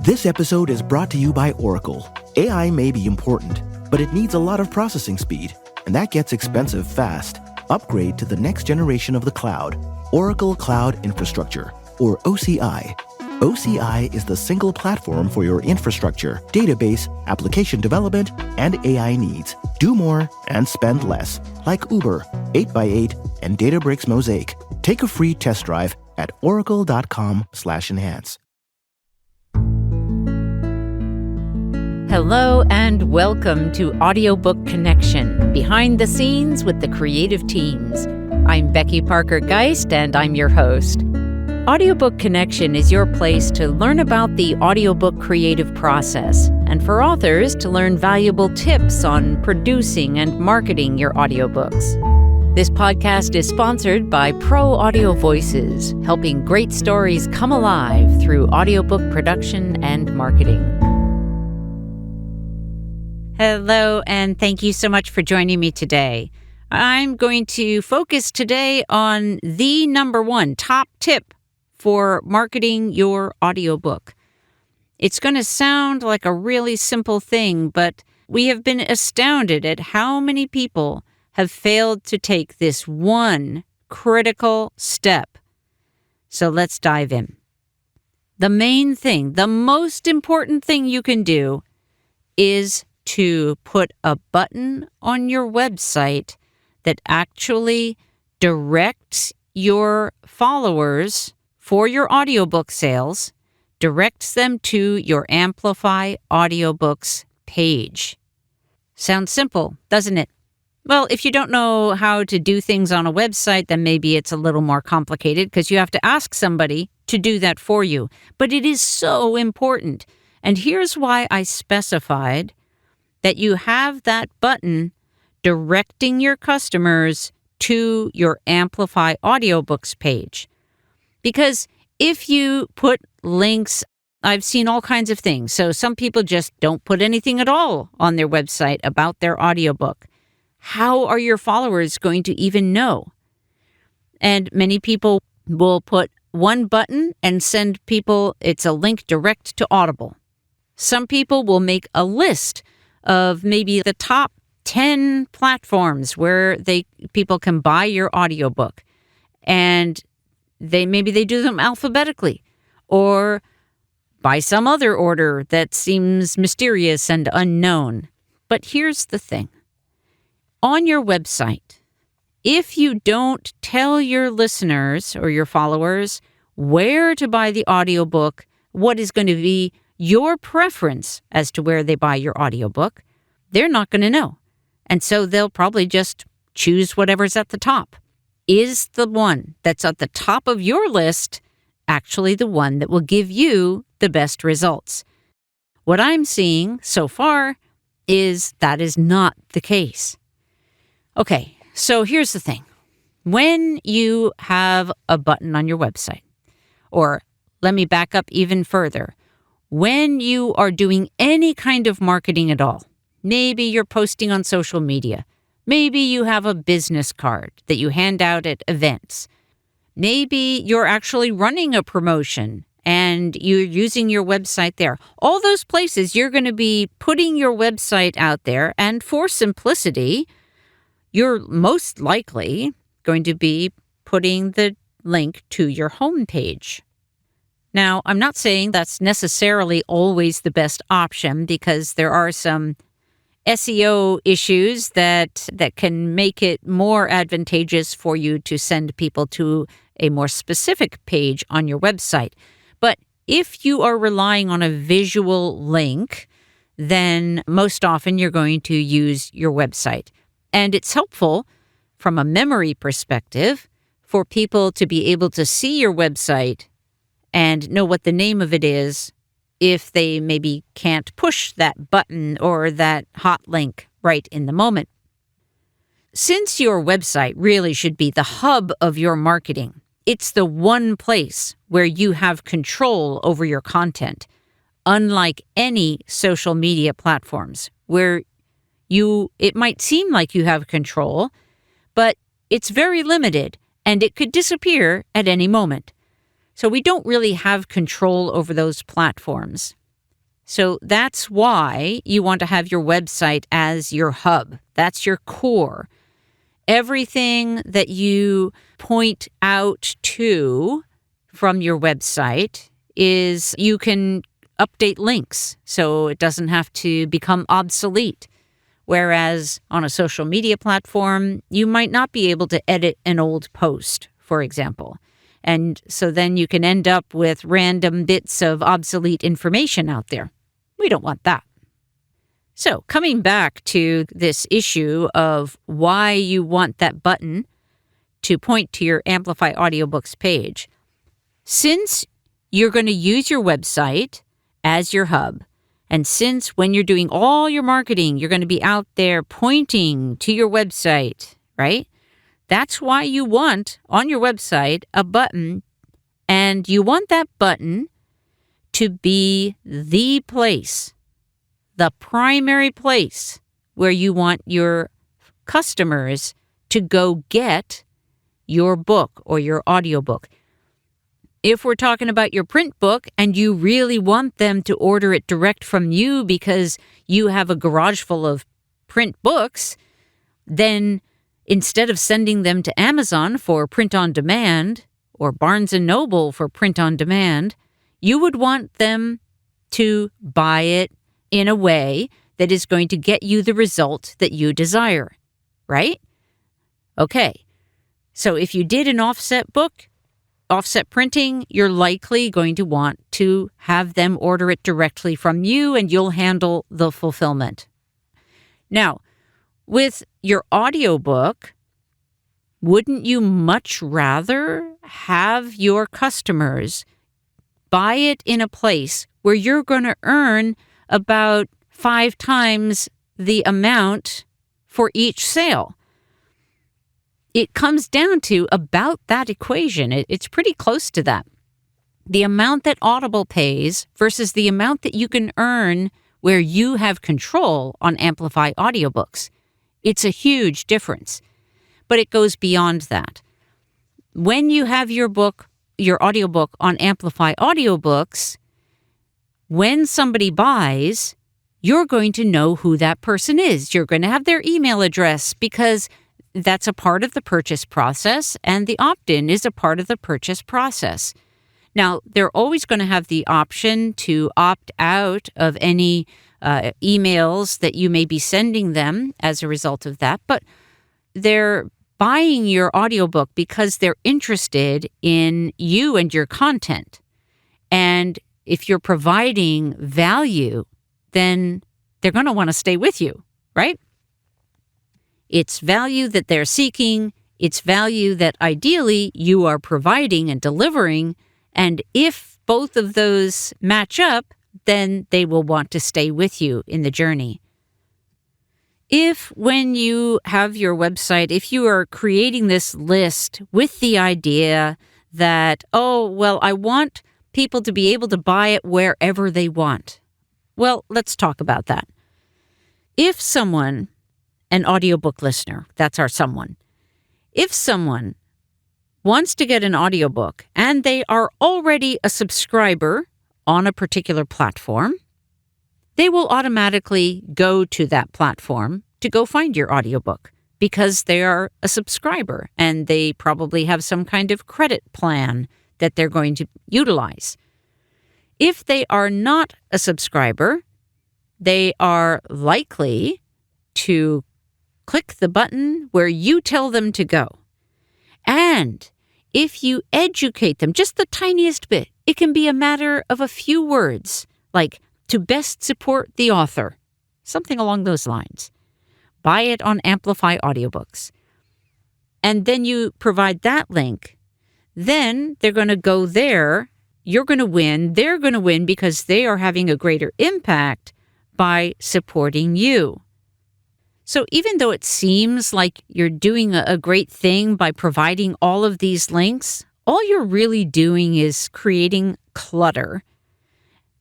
This episode is brought to you by Oracle. AI may be important, but it needs a lot of processing speed, and that gets expensive fast. Upgrade to the next generation of the cloud, Oracle Cloud Infrastructure, or OCI. OCI is the single platform for your infrastructure, database, application development, and AI needs. Do more and spend less, like Uber, 8x8, and Databricks Mosaic. Take a free test drive at oracle.com/enhance. Hello and welcome to Audiobook Connection, behind the scenes with the creative teams. I'm Becky Parker Geist and I'm your host. Audiobook Connection is your place to learn about the audiobook creative process and for authors to learn valuable tips on producing and marketing your audiobooks. This podcast is sponsored by Pro Audio Voices, helping great stories come alive through audiobook production and marketing. Hello, and thank you so much for joining me today. I'm going to focus today on the number one top tip for marketing your audiobook. It's going to sound like a really simple thing, but we have been astounded at how many people have failed to take this one critical step. So let's dive in. The main thing, the most important thing you can do is to put a button on your website that actually directs your followers for your audiobook sales, directs them to your Amplify Audiobooks page. Sounds simple, doesn't it? Well, if you don't know how to do things on a website, then maybe it's a little more complicated because you have to ask somebody to do that for you. But it is so important. And here's why I specified that you have that button directing your customers to your Amplify Audiobooks page. Because if you put links, I've seen all kinds of things. So some people just don't put anything at all on their website about their audiobook. How are your followers going to even know? And many people will put one button and send people, it's a link direct to Audible. Some people will make a list of maybe the top 10 platforms where people can buy your audiobook. And maybe they do them alphabetically or by some other order that seems mysterious and unknown. But here's the thing. On your website, if you don't tell your listeners or your followers where to buy the audiobook, what is going to be your preference as to where they buy your audiobook, they're not going to know. And so they'll probably just choose whatever's at the top. Is the one that's at the top of your list actually the one that will give you the best results? What I'm seeing so far is that is not the case. Okay, so here's the thing. When you have a button on your website, or let me back up even further, when you are doing any kind of marketing at all, maybe you're posting on social media, maybe you have a business card that you hand out at events, maybe you're actually running a promotion and you're using your website there. All those places you're going to be putting your website out there, and for simplicity, you're most likely going to be putting the link to your homepage. Now, I'm not saying that's necessarily always the best option because there are some SEO issues that can make it more advantageous for you to send people to a more specific page on your website. But if you are relying on a visual link, then most often you're going to use your website. And it's helpful from a memory perspective for people to be able to see your website and know what the name of it is if they maybe can't push that button or that hot link right in the moment. Since your website really should be the hub of your marketing, it's the one place where you have control over your content, unlike any social media platforms where it might seem like you have control, but it's very limited and it could disappear at any moment. So we don't really have control over those platforms. So that's why you want to have your website as your hub. That's your core. Everything that you point out to from your website is you can update links so it doesn't have to become obsolete. Whereas on a social media platform, you might not be able to edit an old post, for example. And so then you can end up with random bits of obsolete information out there. We don't want that. So coming back to this issue of why you want that button to point to your Amplify Audiobooks page, since you're going to use your website as your hub, and since when you're doing all your marketing, you're going to be out there pointing to your website, right? That's why you want on your website a button, and you want that button to be the place, the primary place where you want your customers to go get your book or your audiobook. If we're talking about your print book and you really want them to order it direct from you because you have a garage full of print books, then instead of sending them to Amazon for print on demand or Barnes & Noble for print on demand, you would want them to buy it in a way that is going to get you the result that you desire, right? Okay, so if you did an offset book, offset printing, you're likely going to want to have them order it directly from you and you'll handle the fulfillment. Now, with your audiobook, wouldn't you much rather have your customers buy it in a place where you're going to earn about 5 times the amount for each sale? It comes down to about that equation. It's pretty close to that. The amount that Audible pays versus the amount that you can earn where you have control on Amplify Audiobooks. It's a huge difference, but it goes beyond that. When you have your book, your audiobook on Amplify Audiobooks, when somebody buys, you're going to know who that person is. You're going to have their email address because that's a part of the purchase process, and the opt-in is a part of the purchase process. Now, they're always going to have the option to opt out of any emails that you may be sending them as a result of that, but they're buying your audiobook because they're interested in you and your content. And if you're providing value, then they're going to want to stay with you, right? It's value that they're seeking. It's value that ideally you are providing and delivering. And if both of those match up, then they will want to stay with you in the journey. If when you have your website, if you are creating this list with the idea that, oh, well, I want people to be able to buy it wherever they want. Well, let's talk about that. If someone, an audiobook listener, that's our someone, if someone wants to get an audiobook and they are already a subscriber on a particular platform, they will automatically go to that platform to go find your audiobook because they are a subscriber and they probably have some kind of credit plan that they're going to utilize. If they are not a subscriber, they are likely to click the button where you tell them to go. And if you educate them just the tiniest bit, it can be a matter of a few words, like to best support the author, something along those lines. Buy it on Amplify Audiobooks. And then you provide that link. Then they're going to go there. You're going to win. They're going to win because they are having a greater impact by supporting you. So even though it seems like you're doing a great thing by providing all of these links, all you're really doing is creating clutter.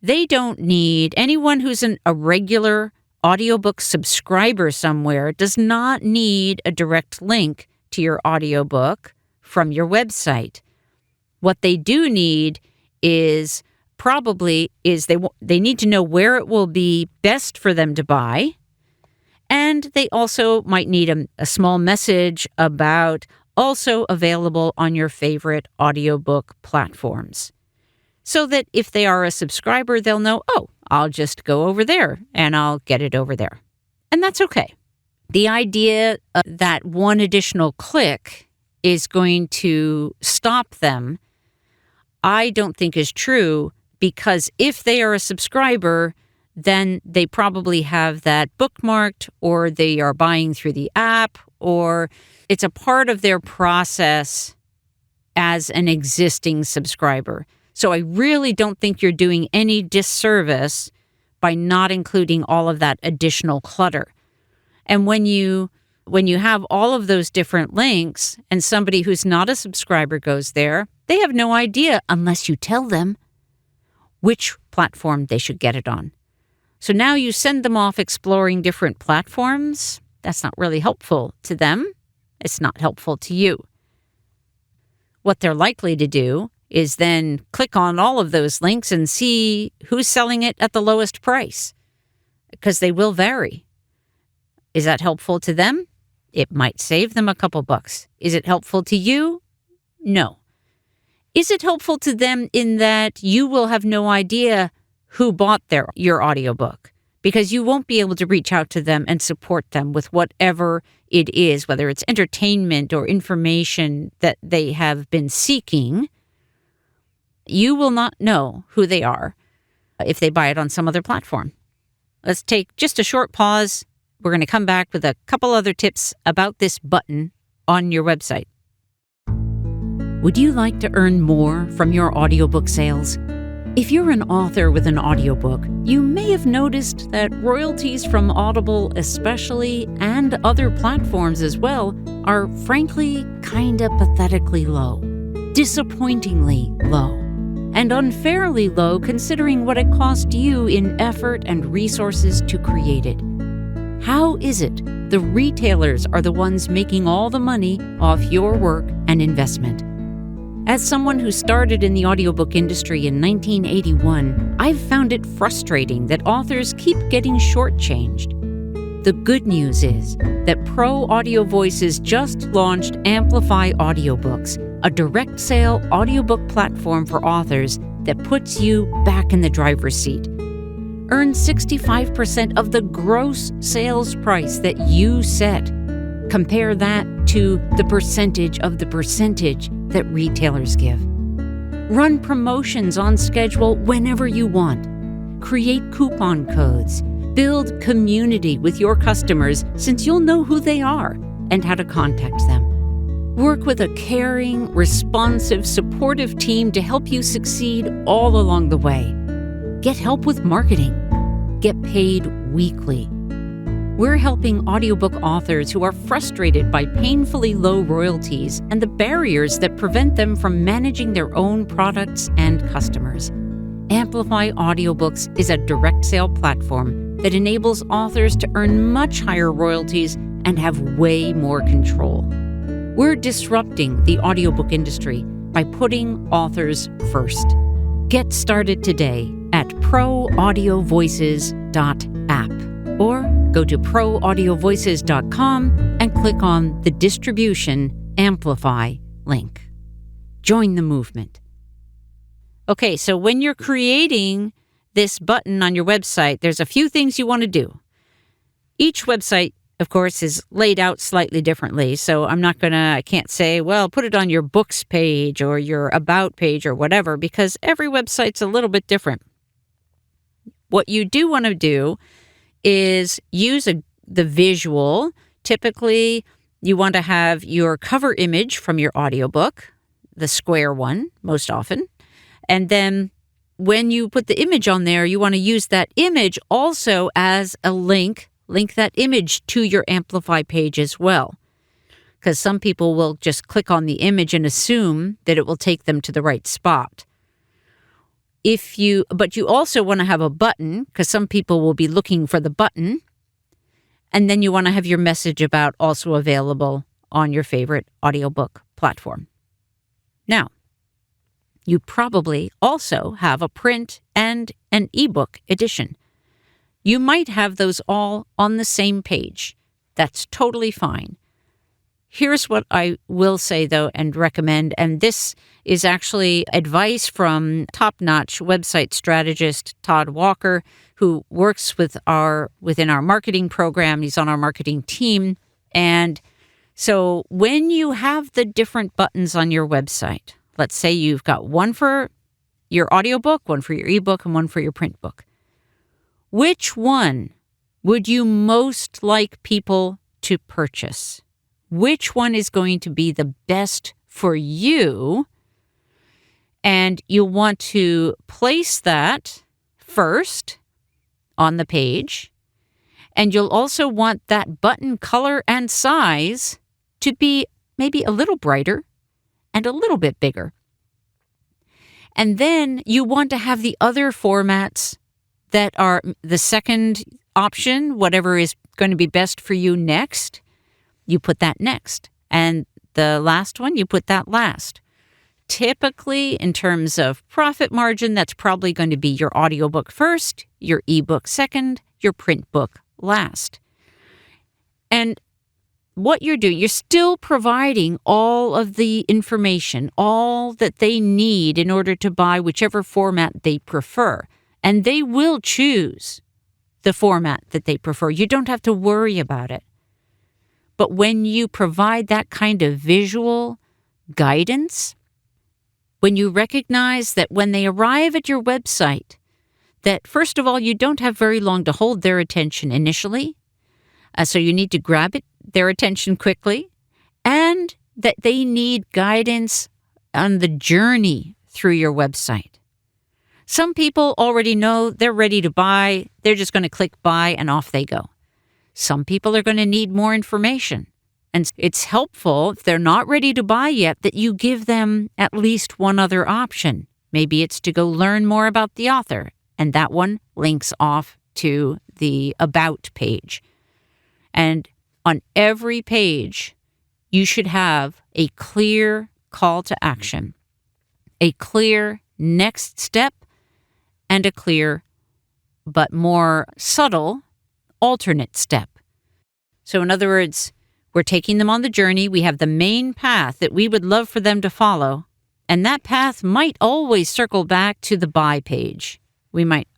They don't need, anyone who's a regular audiobook subscriber somewhere does not need a direct link to your audiobook from your website. What they do need is probably is they need to know where it will be best for them to buy. And they also might need a small message about also available on your favorite audiobook platforms. So that if they are a subscriber, they'll know, oh, I'll just go over there and I'll get it over there. And that's okay. The idea that one additional click is going to stop them, I don't think is true, because if they are a subscriber, then they probably have that bookmarked, or they are buying through the app, or it's a part of their process as an existing subscriber. So I really don't think you're doing any disservice by not including all of that additional clutter. And when you have all of those different links and somebody who's not a subscriber goes there, they have no idea unless you tell them which platform they should get it on. So now you send them off exploring different platforms. That's not really helpful to them. It's not helpful to you. What they're likely to do is then click on all of those links and see who's selling it at the lowest price, because they will vary. Is that helpful to them? It might save them a couple bucks. Is it helpful to you? No. Is it helpful to them in that you will have no idea who bought your audiobook, because you won't be able to reach out to them and support them with whatever it is, whether it's entertainment or information that they have been seeking. You will not know who they are if they buy it on some other platform. Let's take just a short pause. We're going to come back with a couple other tips about this button on your website. Would you like to earn more from your audiobook sales? If you're an author with an audiobook, you may have noticed that royalties from Audible especially, and other platforms as well, are frankly kinda pathetically low, disappointingly low, and unfairly low considering what it cost you in effort and resources to create it. How is it the retailers are the ones making all the money off your work and investment? As someone who started in the audiobook industry in 1981, I've found it frustrating that authors keep getting shortchanged. The good news is that Pro Audio Voices just launched Amplify Audiobooks, a direct sale audiobook platform for authors that puts you back in the driver's seat. Earn 65% of the gross sales price that you set. Compare that to the percentage of the percentage that retailers give. Run promotions on schedule whenever you want. Create coupon codes. Build community with your customers, since you'll know who they are and how to contact them. Work with a caring, responsive, supportive team to help you succeed all along the way. Get help with marketing. Get paid weekly. We're helping audiobook authors who are frustrated by painfully low royalties and the barriers that prevent them from managing their own products and customers. Amplify Audiobooks is a direct sale platform that enables authors to earn much higher royalties and have way more control. We're disrupting the audiobook industry by putting authors first. Get started today at proaudiovoices.app or go to proaudiovoices.com and click on the Distribution Amplify link. Join the movement. Okay, so when you're creating this button on your website, there's a few things you want to do. Each website, of course, is laid out slightly differently, so I can't say, well, put it on your books page or your about page or whatever, because every website's a little bit different. What you do want to do is use the visual. Typically, you want to have your cover image from your audiobook, the square one, most often. And then when you put the image on there, you want to use that image also as a link that image to your Amplify page as well. Because some people will just click on the image and assume that it will take them to the right spot. But you also want to have a button, because some people will be looking for the button. And then you want to have your message about also available on your favorite audiobook platform. Now, You probably also have a print and an ebook edition. You might have those all on the same page. That's totally fine. Here's what I will say, though, and recommend, and this is actually advice from top-notch website strategist Todd Walker, who works within our marketing program. He's on our marketing team. And so when you have the different buttons on your website, let's say you've got one for your audiobook, one for your ebook, and one for your print book. Which one would you most like people to purchase? Which one is going to be the best for you? And you'll want to place that first on the page. And you'll also want that button color and size to be maybe a little brighter and a little bit bigger. And then you want to have the other formats that are the second option, whatever is going to be best for you next. You put that next. And the last one, you put that last. Typically, in terms of profit margin, that's probably going to be your audiobook first, your ebook second, your print book last. And what you're doing, you're still providing all of the information, all that they need in order to buy whichever format they prefer. And they will choose the format that they prefer. You don't have to worry about it. But when you provide that kind of visual guidance, when you recognize that when they arrive at your website, that first of all, you don't have very long to hold their attention initially, so you need to grab their attention quickly, and that they need guidance on the journey through your website. Some people already know they're ready to buy. They're just going to click buy and off they go. Some people are going to need more information. And it's helpful, if they're not ready to buy yet, that you give them at least one other option. Maybe it's to go learn more about the author, and that one links off to the About page. And on every page, you should have a clear call to action, a clear next step, and a clear but more subtle alternate step. So in other words, we're taking them on the journey. We have the main path that we would love for them to follow, and that path might always circle back to the buy page. We might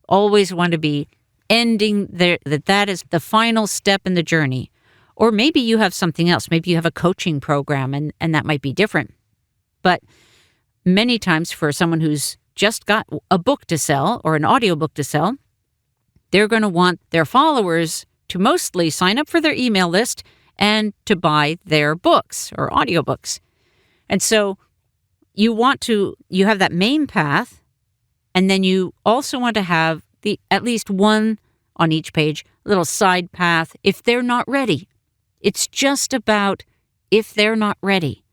always want to be ending there, that is the final step in the journey. Or maybe you have something else. Maybe you have a coaching program, and that might be different. But many times for someone who's just got a book to sell or an audiobook to sell, they're going to want their followers to mostly sign up for their email list and to buy their books or audiobooks. And so you have that main path, and then you also want to have at least one on each page, a little side path if they're not ready. It's just about if they're not ready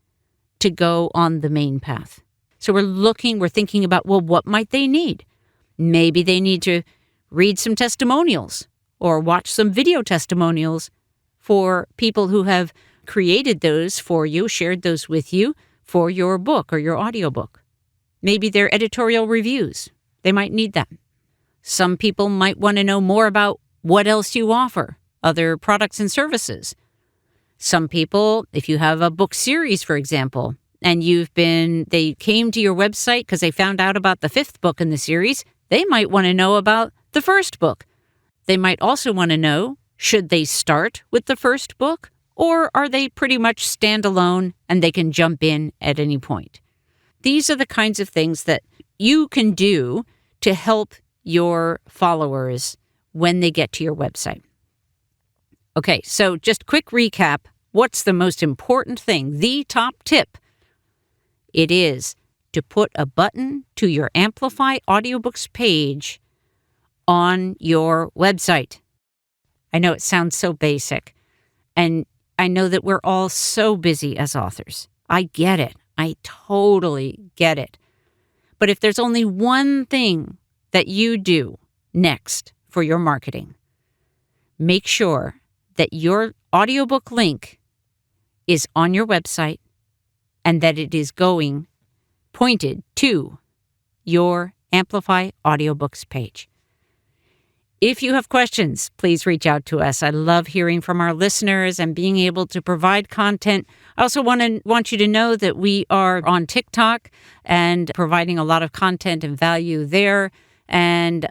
to go on the main path. So we're thinking about, well, what might they need? Maybe they need to read some testimonials or watch some video testimonials for people who have created those for you, shared those with you for your book or your audiobook. Maybe they're editorial reviews. They might need that. Some people might want to know more about what else you offer, other products and services. Some people, if you have a book series, for example, and they came to your website because they found out about the 5th book in the series, they might want to know about the 1st book. They might also want to know, should they start with the 1st book, or are they pretty much standalone and they can jump in at any point? These are the kinds of things that you can do to help your followers when they get to your website. Okay, so just quick recap. What's the most important thing? The top tip. It is to put a button to your Amplify Audiobooks page on your website. I know it sounds so basic, and I know that we're all so busy as authors. I get it. I totally get it. But if there's only one thing that you do next for your marketing, make sure that your audiobook link is on your website and that it is going pointed to your Amplify Audiobooks page. If you have questions, please reach out to us. I love hearing from our listeners and being able to provide content. I also want you to know that we are on TikTok and providing a lot of content and value there. And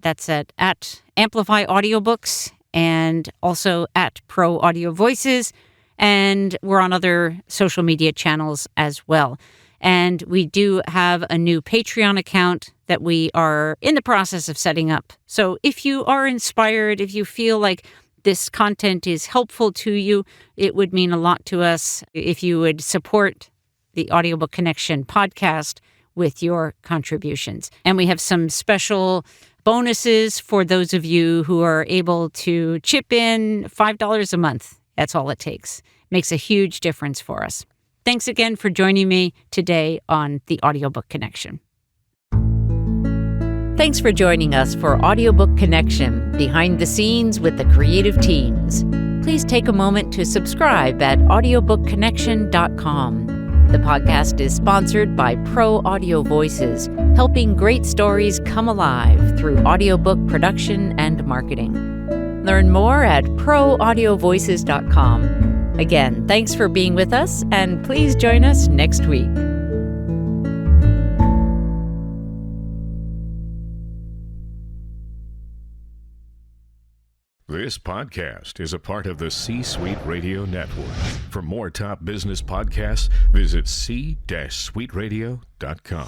that's at Amplify Audiobooks and also at Pro Audio Voices. And we're on other social media channels as well. And we do have a new Patreon account that we are in the process of setting up. So if you are inspired, if you feel like this content is helpful to you, it would mean a lot to us if you would support the Audiobook Connection podcast with your contributions. And we have some special bonuses for those of you who are able to chip in $5 a month. That's all it takes. Makes a huge difference for us. Thanks again for joining me today on the Audiobook Connection. Thanks for joining us for Audiobook Connection, behind the scenes with the creative teams. Please take a moment to subscribe at audiobookconnection.com. The podcast is sponsored by Pro Audio Voices, helping great stories come alive through audiobook production and marketing. Learn more at proaudiovoices.com. Again, thanks for being with us, and please join us next week. This podcast is a part of the C-Suite Radio Network. For more top business podcasts, visit c-suiteradio.com.